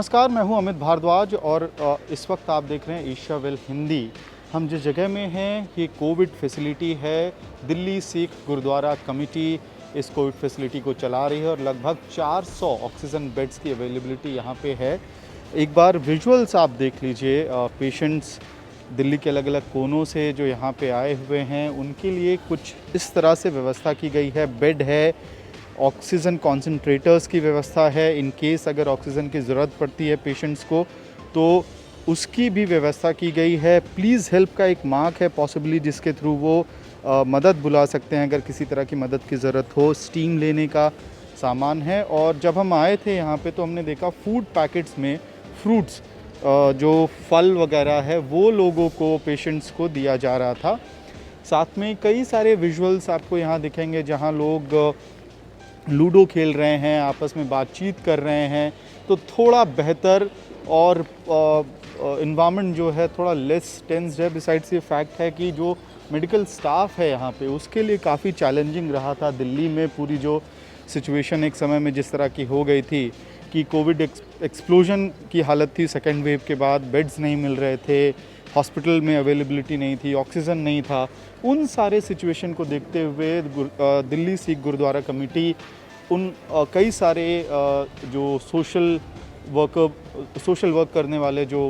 नमस्कार, मैं हूं अमित भारद्वाज और इस वक्त आप देख रहे हैं एशिया वेल हिंदी। हम जिस जगह में हैं ये कोविड फैसिलिटी है। दिल्ली सिख गुरुद्वारा कमेटी इस कोविड फैसिलिटी को चला रही है और लगभग 400 ऑक्सीजन बेड्स की अवेलेबिलिटी यहाँ पे है। एक बार विजुअल्स आप देख लीजिए। पेशेंट्स दिल्ली के अलग अलग कोनों से जो यहाँ पे आए हुए हैं उनके लिए कुछ इस तरह से व्यवस्था की गई है। बेड है, ऑक्सीजन कॉन्सेंट्रेटर्स की व्यवस्था है। इन केस अगर ऑक्सीजन की ज़रूरत पड़ती है पेशेंट्स को तो उसकी भी व्यवस्था की गई है। प्लीज़ हेल्प का एक मार्क है पॉसिबली जिसके थ्रू वो मदद बुला सकते हैं अगर किसी तरह की मदद की ज़रूरत हो। स्टीम लेने का सामान है। और जब हम आए थे यहाँ पे तो हमने देखा फूड पैकेट्स में फ्रूट्स जो फल वगैरह है वो लोगों को, पेशेंट्स को दिया जा रहा था। साथ में कई सारे विजुअल्स आपको यहाँ दिखेंगे जहाँ लोग लूडो खेल रहे हैं, आपस में बातचीत कर रहे हैं। तो थोड़ा बेहतर और इन्वायरमेंट जो है थोड़ा लेस टेंस्ड है। बिसाइड्स ये फैक्ट है कि जो मेडिकल स्टाफ है यहाँ पे उसके लिए काफ़ी चैलेंजिंग रहा था। दिल्ली में पूरी जो सिचुएशन एक समय में जिस तरह की हो गई थी कि कोविड एक्सप्लोजन की हालत थी सेकेंड वेव के बाद, बेड्स नहीं मिल रहे थे, हॉस्पिटल में अवेलेबिलिटी नहीं थी, ऑक्सीजन नहीं था। उन सारे सिचुएशन को देखते हुए दिल्ली सिख गुरुद्वारा कमेटी उन कई सारे जो सोशल वर्क करने वाले जो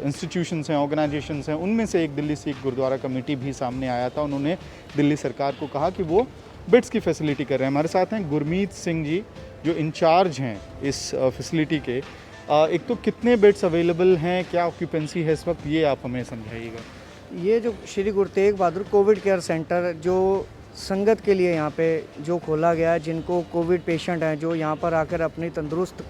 इंस्टीट्यूशंस हैं, ऑर्गेनाइजेशंस हैं, उनमें से एक दिल्ली सिख गुरुद्वारा कमेटी भी सामने आया था। उन्होंने दिल्ली सरकार को कहा कि वो बेड्स की फैसिलिटी कर रहे हैं। हमारे साथ हैं गुरमीत सिंह जी जो इंचार्ज हैं इस फैसिलिटी के। एक तो कितने बेड्स अवेलेबल हैं, क्या ऑक्यूपेंसी है इस वक्त, ये आप हमें समझाइएगा। ये जो Shri Guru Tegh Bahadur Covid care centre जो संगत के लिए यहाँ पे जो खोला गया है, जिनको कोविड पेशेंट हैं जो यहाँ पर आकर अपनी तंदुरुस्त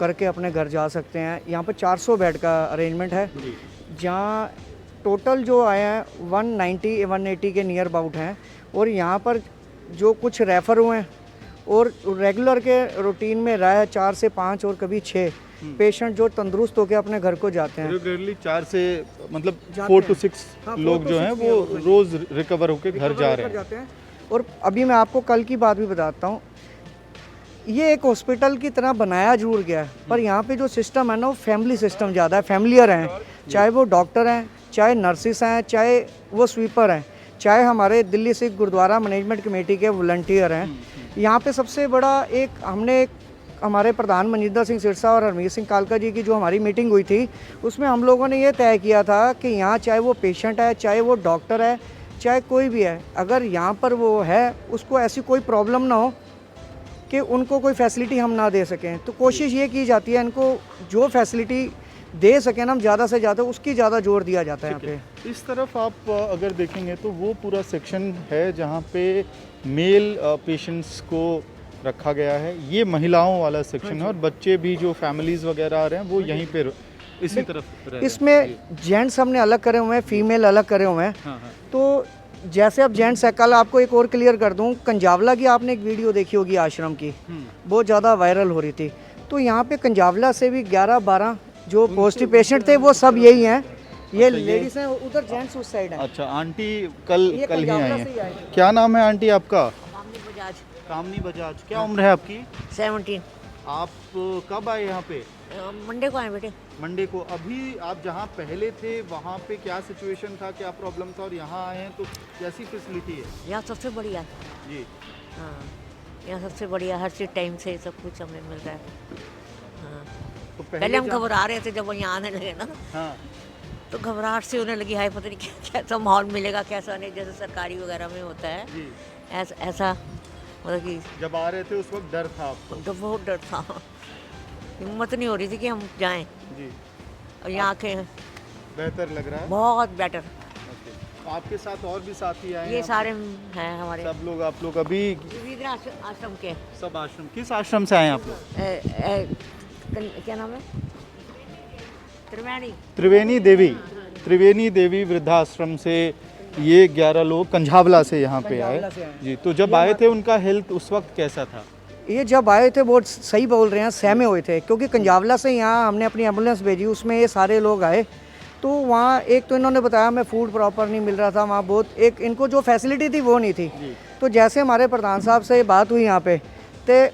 करके अपने घर जा सकते हैं। यहाँ पर 400 बेड का अरेंजमेंट है जहाँ टोटल जो आए हैं 180 के नियर अबाउट हैं। और यहाँ पर जो कुछ रेफ़र हुए हैं और रेगुलर के रूटीन में रहा है 4 से 5 और कभी 6 पेशेंट जो तंदुरुस्त होकर अपने घर को जाते हैं। रेगुलरली 4 से मतलब 4 to 6 लोग जो हैं वो रोज़ रिकवर होकर घर जा रहे हैं। और अभी मैं आपको कल की बात भी बताता हूँ। ये एक हॉस्पिटल की तरह बनाया जरूर गया है पर यहाँ पे जो सिस्टम है ना वो फैमिली सिस्टम ज़्यादा है, फैमिलियर हैं। चाहे वो डॉक्टर हैं, चाहे नर्सिस हैं, चाहे वो स्वीपर हैं, चाहे हमारे दिल्ली सिख गुरुद्वारा मैनेजमेंट कमेटी के वॉलंटियर हैं। यहाँ पे सबसे बड़ा हमने हमारे प्रधान मनजिंदर सिंह सिरसा और हरमीत सिंह कालका जी की जो हमारी मीटिंग हुई थी उसमें हम लोगों ने ये तय किया था कि यहाँ चाहे वो पेशेंट है, चाहे वो डॉक्टर है, चाहे कोई भी है, अगर यहाँ पर वो है उसको ऐसी कोई प्रॉब्लम ना हो कि उनको कोई फैसिलिटी हम ना दे सकें। तो कोशिश ये की जाती है इनको जो फैसिलिटी दे सकें ना हम ज़्यादा से ज़्यादा उसकी ज़्यादा जोर दिया जाता है। यहाँ पे इस तरफ आप अगर देखेंगे तो वो पूरा सेक्शन है जहाँ पे मेल पेशेंट्स को रखा गया है। ये महिलाओं वाला सेक्शन है और बच्चे भी जो फैमिलीज़ वगैरह आ रहे हैं वो यहीं पे इसी तरफ रह रहे हैं। इसमें जेंट्स हमने अलग करे हुए हैं, फीमेल अलग करे हुए हैं। हाँ। तो जैसे अब जेंट्स है, कल आपको एक और क्लियर कर दूं, कंजावला की आपने एक वीडियो देखी होगी आश्रम की, बहुत ज़्यादा वायरल हो रही थी। तो यहाँ पे कंजावला से भी 11-12 जो पॉजिटिव पेशेंट थे वो सब यही हैं। ये लेडीज हैं, उधर जेंट्स उस साइड है। अच्छा, आंटी कल ही आई हैं। क्या नाम है आंटी आपका? कामनी बजाज। क्या उम्र है आपकी? 17। आप कब आए यहाँ पे? मंडे को आए बेटे। मंडे को। अभी आप जहाँ पहले थे वहाँ पे क्या सिचुएशन था, क्या प्रॉब्लम था और यहाँ आए हैं तो कैसी फैसिलिटी है? यहाँ सबसे बढ़िया जी। हाँ, यहाँ सबसे बढ़िया हर चीज़ टाइम से सब कुछ हमें मिल रहा है। हाँ। तो पहले हम घबरा रहे थे जब वो यहाँ आने लगे ना। हाँ। तो घबराहट से होने लगी, हाय पता नहीं कैसा माहौल मिलेगा, कैसा नहीं, जैसे सरकारी वगैरह में होता है जी। ऐसा मतलब कि जब आ रहे थे उस वक्त डर था आपको? तो बहुत डर था, हिम्मत नहीं हो रही थी कि हम जाएं। जी। और यहाँ के बेहतर लग रहा है? बहुत बेटर। तो आपके साथ और भी साथी आए हैं? ये सारे हैं हमारे सब लोग। आप लोग अभी आश्रम के सब आश्रम, किस आश्रम से आए हैं आप लोग? क्या नाम है? त्रिवेणी देवी वृद्धाश्रम से ये 11 लोग कंझावला से यहाँ पे आए जी। तो जब आए थे उनका हेल्थ उस वक्त कैसा था? ये जब आए थे बहुत सही बोल रहे हैं, सहमे हुए थे क्योंकि कंजावला से यहाँ हमने अपनी एम्बुलेंस भेजी, उसमें ये सारे लोग आए। तो वहाँ एक तो इन्होंने बताया हमें फूड प्रॉपर नहीं मिल रहा था, वहाँ बहुत एक इनको जो फैसिलिटी थी वो नहीं थी। तो जैसे हमारे प्रधान साहब से बात हुई यहाँ पे, तो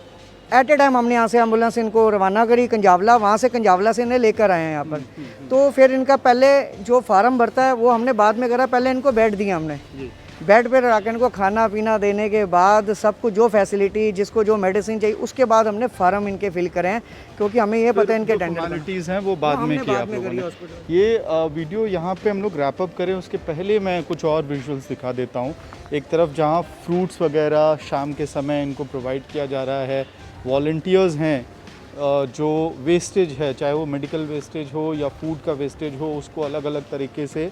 एट ए टाइम हमने यहाँ से एम्बुलेंस इनको रवाना करी कंजावला, वहाँ से कंजावला से इन्हें लेकर आए हैं यहाँ पर। तो फिर इनका पहले जो फार्म भरता है वो हमने बाद में करा, पहले इनको बेड दिया हमने, बेड पे रख के इनको खाना पीना देने के बाद सब कुछ जो फैसिलिटी जिसको जो मेडिसिन चाहिए उसके बाद हमने फार्म इनके फिल करे हैं, क्योंकि हमें ये पता है इनके फॉर्मेलिटीज़ हैं वो बाद में किया आप लोगों ने। ये वीडियो यहाँ पे हम लोग रैप अप करें उसके पहले मैं कुछ और विजुअल्स दिखा देता हूँ। एक तरफ जहाँ फ्रूट्स वगैरह शाम के समय इनको प्रोवाइड किया जा रहा है, वॉलंटियर्स हैं जो वेस्टेज है, चाहे वो मेडिकल वेस्टेज हो या फूड का वेस्टेज हो, उसको अलग अलग तरीके से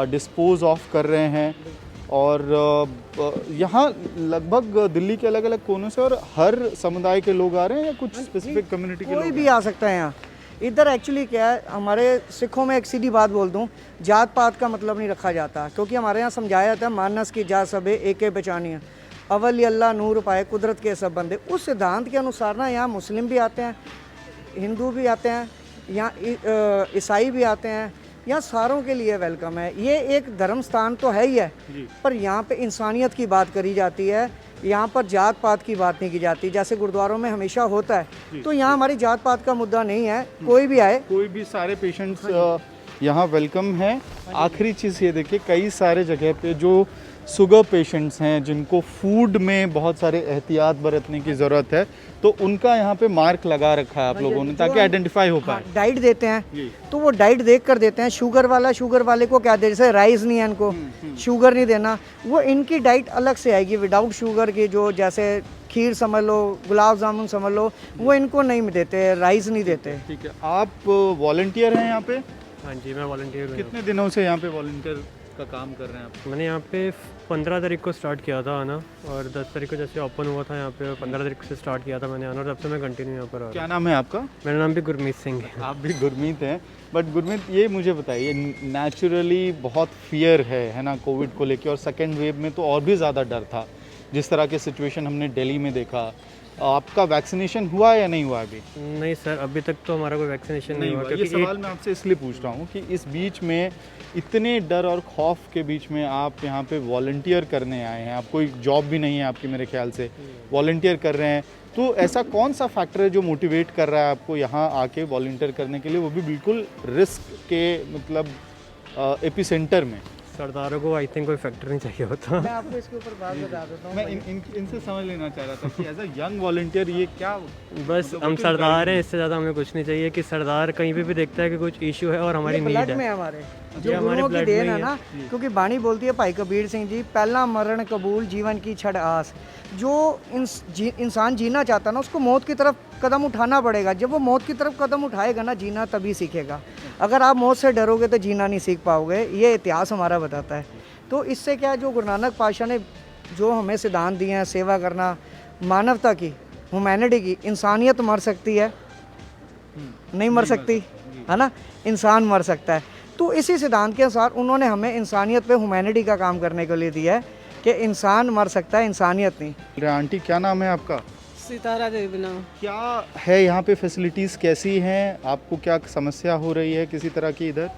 डिस्पोज ऑफ कर रहे हैं। और यहाँ लगभग दिल्ली के अलग अलग कोनों से और हर समुदाय के लोग आ रहे हैं या कुछ स्पेसिफिक कम्युनिटी के लोग? कोई भी आ सकता है यहाँ। इधर एक्चुअली क्या है, हमारे सिखों में एक सीधी बात बोल दूँ, जात पात का मतलब नहीं रखा जाता, क्योंकि हमारे यहाँ समझाया जाता है मानस की जात सबे एक पहचानिया, अवल अल्लाह नूर पाए कुदरत के सब बंदे। उस सिद्धांत के अनुसार ना यहाँ मुस्लिम भी आते हैं, हिंदू भी आते हैं, यहाँ ईसाई भी आते हैं, यहाँ सारों के लिए वेलकम है। ये एक धर्म स्थान तो है ही है, पर यहाँ पे इंसानियत की बात करी जाती है, यहाँ पर जात पात की बात नहीं की जाती, जैसे गुरुद्वारों में हमेशा होता है। तो यहाँ हमारी जात पात का मुद्दा नहीं है, कोई भी आए, कोई भी, सारे पेशेंट्स यहाँ वेलकम है। आखिरी चीज़ ये देखिए, कई सारे जगह पे जो शुगर पेशेंट्स हैं जिनको फूड में बहुत सारे एहतियात बरतने की ज़रूरत है, तो उनका यहाँ पे मार्क लगा रखा है आप लोगों ने ताकि आइडेंटिफाई हो पाए। डाइट देते हैं तो वो डाइट देख कर देते हैं। शुगर वाला शुगर वाले को क्या दे, जैसे राइस नहीं है इनको, शुगर नहीं देना, वो इनकी डाइट अलग से आएगी विदाउट शुगर की, जो जैसे खीर समझ लो, गुलाब जामुन समझ लो, वो इनको नहीं देते, राइस नहीं देते। ठीक है, आप वॉलंटियर हैं यहाँ पे? हाँ जी, मैं वॉलंटियर हूँ। कितने दिनों से यहाँ पे वॉलंटियर का काम कर रहे हैं आप? मैंने यहाँ पे 15 तारीख को स्टार्ट किया था आना, और 10 तारीख को जैसे ओपन हुआ था यहाँ पे, और 15 तारीख से स्टार्ट किया था मैंने आना, और तब से मैं कंटिन्यू यहाँ पर आ रहा क्या नाम है आपका? हूँ। मेरा नाम भी गुरमीत सिंह है। आप भी गुरमीत हैं, बट गुरमीत ये मुझे बताइए, नेचुरली बहुत फियर है ना कोविड को लेके, और सेकेंड वेव में तो और भी ज़्यादा डर था, जिस तरह के सिचुएशन हमने दिल्ली में देखा। आपका वैक्सीनेशन हुआ या नहीं हुआ अभी? नहीं सर, अभी तक तो हमारा कोई वैक्सीनेशन नहीं हुआ। ये सवाल मैं आपसे इसलिए पूछ रहा हूँ कि इस बीच में इतने डर और खौफ के बीच में आप यहाँ पे वॉलंटियर करने आए हैं, आप कोई जॉब भी नहीं है आपकी मेरे ख्याल से, वॉलंटियर कर रहे हैं, तो ऐसा कौन सा फैक्टर है जो मोटिवेट कर रहा है आपको यहाँ आके वॉलंटियर करने के लिए, वो भी बिल्कुल रिस्क के मतलब एपिसेंटर में? सरदारों को आई थिंक कोई फैक्टर नहीं चाहिए होता। मैं आपको इसके ऊपर बात बता देता हूँ। मैं इनसे समझ लेना चाह रहा था कि एज अ यंग वॉलंटियर ये क्या, बस हम सरदार हैं, इससे ज़्यादा हमें कुछ नहीं चाहिए कि सरदार कहीं पे भी देखता है कि कुछ इशू है और हमारी नीड ब्लड में है। हमारे ये जो हमारे गुरुओं की ब्लड देन में है ही ना, क्योंकि बाणी बोलती है भाई कबीर सिंह जी, पहला मरण कबूल जीवन की छड़ आस। जो इंसान जीना चाहता है ना, उसको मौत की तरफ कदम उठाना पड़ेगा। जब वो मौत की तरफ कदम उठाएगा ना, जीना तभी सीखेगा। अगर आप मौत से डरोगे तो जीना नहीं सीख पाओगे, ये इतिहास हमारा बताता है। तो इससे क्या, जो गुरु नानक पातशाह ने जो हमें सिद्धांत दिए हैं, सेवा करना, मानवता की, ह्यूमैनिटी की, इंसानियत मर सकती है, नहीं मर सकती है ना, इंसान मर सकता है। तो इसी सिद्धांत के अनुसार उन्होंने हमें इंसानियत पे, ह्यूमैनिटी का काम करने के लिए दिया है कि इंसान मर सकता है, इंसानियत नहीं। अरे आंटी क्या नाम है आपका? सितारा देवी नाम। क्या है यहाँ पे, फैसिलिटीज़ कैसी हैं, आपको क्या समस्या हो रही है किसी तरह की इधर?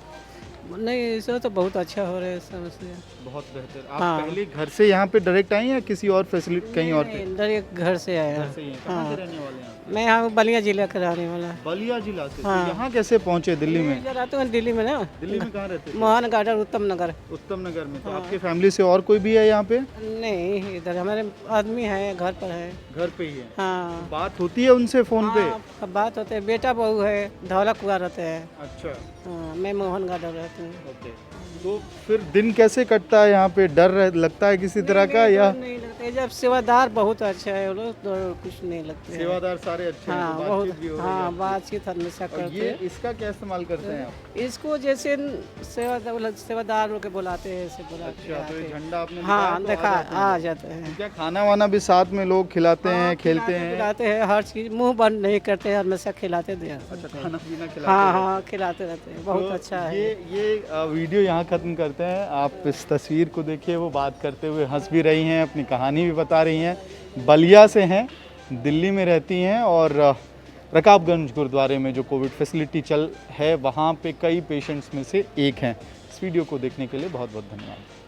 नहीं, ऐसा तो बहुत अच्छा हो रहा है समस्या। बहुत बेहतर। आप हाँ। पहले घर से यहाँ पे डायरेक्ट आए या किसी और फैसिलिटी कहीं और पे? इधर एक घर से आया। से ही हैं। कहाँ से रहने वाले हैं आप? मैं यहाँ बलिया जिला का रहने वाला। बलिया जिला से। तो हाँ। यहाँ कैसे पहुँचे दिल्ली में? इधर आते हैं दिल्ली में ना, दिल्ली में कहाँ रहते थे? मोहन गार्डन उत्तम नगर। उत्तम नगर में। तो आपके फैमिली से और कोई भी है यहाँ पे? नहीं, इधर हमारे आदमी है, घर पर है। घर पे ही है। हाँ, बात होती है उनसे फोन पे? हाँ, बात होते है, बेटा बहू है, धौला कुआ रहते हैं। अच्छा, हाँ, मैं मोहन गार्डन रहती हूँ। ओके। तो फिर दिन कैसे कटता है यहाँ पे? डर लगता है किसी तरह का या? नहीं लगता, जब सेवादार बहुत अच्छा है, वो लोग तो कुछ नहीं लगते हैं। सेवादार सारे अच्छे हैं, हाँ, तो बहुत, बातचीत भी हो रही है हाँ, आपकी। बातचीत हमेशा और करते ये हैं। इसका क्या इस्तेमाल करते हैं आप? इसको जैसे सेवादार के बुलाते हैं, ऐसे बुलाते अच्छा, तो ये हैं। झंडा आपने हाँ, दिखाया तो देखा, आ जाते हैं आ लोग। जाते हैं। क्या खाना वाना भी साथ में लोग खिलाते हैं, खेलते हैं? खिलाते हैं, हर चीज मुंह बंद नहीं करते हैं, हमेशा खिलाते हैं। अच्छा, खाना पीना खिलाते हाँ, हैं। हाँ, खिलाते रहते हैं, बहुत तो अच्छा है। ये वीडियो यहाँ ख़त्म करते हैं। आप इस तस्वीर को देखिए, वो बात करते हुए हंस भी रही हैं, अपनी कहानी भी बता रही हैं। बलिया से हैं, दिल्ली में रहती हैं, और रकाबगंज गुरुद्वारे में जो कोविड फैसिलिटी चल है, वहाँ पे कई पेशेंट्स में से एक हैं। इस वीडियो को देखने के लिए बहुत बहुत धन्यवाद।